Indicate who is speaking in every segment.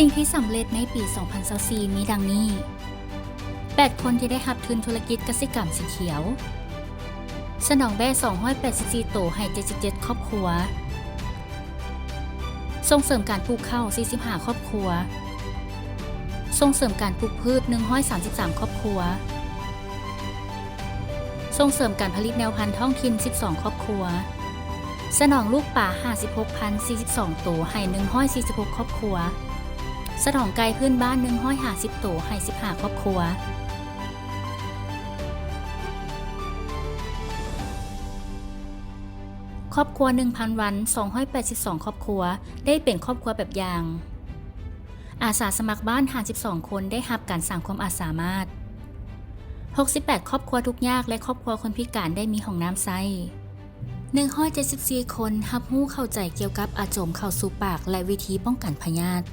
Speaker 1: สิ่งที่สำเร็จในปี 2024 มีดังนี้ 8 คนที่ได้รับทุนธุรกิจกสิกรรมสีเขียว สนองแบ่284โตให้77ครอบครัว ส่งเสริมการปลูกข้าว45ครอบครัว ส่งเสริมการปลูกพืช133ครอบครัว ส่งเสริมการผลิตแนวพันธุ์ท้องถิ่น12ครอบครัว สนองลูกป่า 56,042โตให้146ครอบครัว สนองไก่พื้นบ้าน150โตให้15ครอบครัว ครอบครัว 1,000 วัน282ครอบครัวได้เป็นครอบครัวแบบอย่าง อาสาสมัครบ้าน52คนได้รับการสร้างความอาสามารถ68ครอบครัวทุกข์ยากและครอบครัวคนพิการได้มีห้องน้ำใช้174คนรับรู้เข้าใจเกี่ยวกับอาโจมเข้าสู่ปากและวิธีป้องกันพยาธิ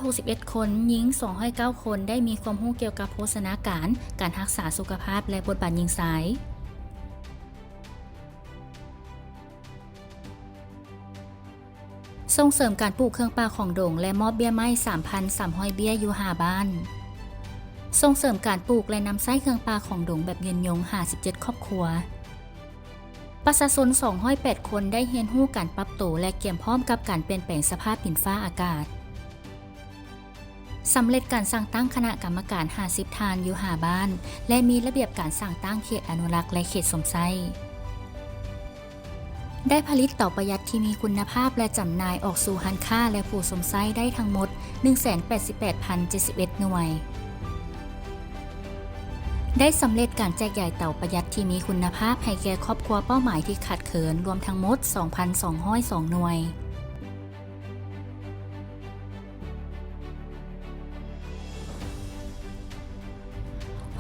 Speaker 1: 361คนหญิง209คนได้มีความรู้เกี่ยวกับโภชนาการการรักษาสุขภาพและบทบาทหญิงสายส่งเสริมการปลูกเครื่องป่าของดงและมอบเบี้ยไม้ 3,300 เบี้ยอยู่5บ้านส่งเสริมการปลูกและนำไส้เครื่องป่าของดงแบบยืนยง57ครอบครัวประชาชน208คนได้เรียนรู้การปรับตัวและเตรียมพร้อมกับการเปลี่ยนแปลงสภาพดินฟ้าอากาศสำเร็จการสร้างตั้งคณะกรรมการ50ท่านอยู่5บ้านและมีระเบียบการสร้างตั้งเขตอนุรักษ์และเขตสมไส้ได้ผลิตเต่าประหยัดที่มีคุณภาพและจำหน่ายออกสู่ร้านค้าและผู้สมไส้ได้ทั้งหมด 188,071 หน่วยได้สำเร็จการแจกจ่ายเต่าประหยัดที่มีคุณภาพให้แก่ครอบครัวเป้าหมายที่ขาดเขินรวมทั้งหมด 2,202 หน่วย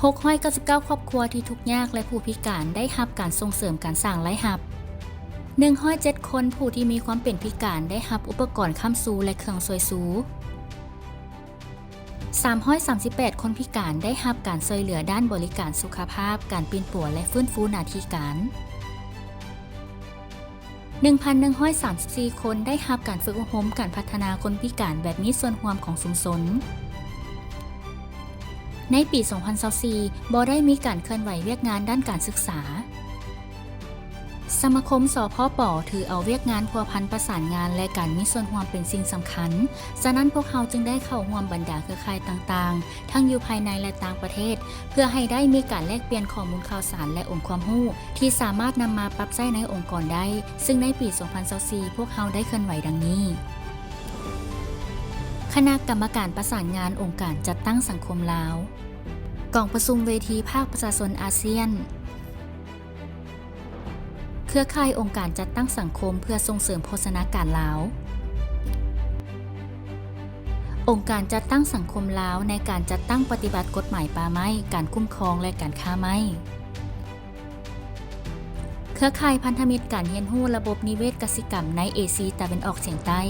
Speaker 1: 699ครอบครัวที่ทุกข์ยากและผู้พิการได้รับการส่งเสริมการสร้างรายรับ107คนผู้ที่มีความเป็นพิการได้รับอุปกรณ์ค้ำซูและเครื่องช่วยสู338คนพิการได้รับการช่วยเหลือด้านบริการสุขภาพการปีนป่ายและฟื้นฟูหน้าที่การ 1,134 คนได้รับการฝึกอบรมการพัฒนาคนพิการแบบมีส่วนร่วมของชุมชนในปี 2024 บ่ได้มีการเคลื่อนไหวเวียกงานด้านการศึกษาสมาคมสพป.ถือเอาเวียกงานพัวพันประสานงานและการมีส่วนร่วมเป็นสิ่งสำคัญฉะนั้นพวกเขาจึงได้เข้าร่วมบรรดาเครือข่ายต่างๆทั้งอยู่ภายในและต่างประเทศเพื่อให้ได้มีการแลกเปลี่ยนข้อมูลข่าวสารและองค์ความรู้ที่สามารถนำมาปรับใช้ในองค์กรได้ซึ่งในปี 2024 พวกเขาได้เคลื่อนไหวดังนี้คณะกรรมการประสานงานองค์การจัดตั้งสังคมลาวกองประชุมเวทีภาคประชาชนอาเซียนเครือข่ายองค์การจัดตั้งสังคมเพื่อส่งเสริมโภชนาการลาวองค์การจัดตั้งสังคมลาวในการจัดตั้งปฏิบัติกฎหมายป่าไม้การคุ้มครองและการค้าไม้เครือข่ายพันธมิตรการเรียนรู้ระบบนิเวศกสิกรรมในเอเชียตะวันออกเฉียงใต้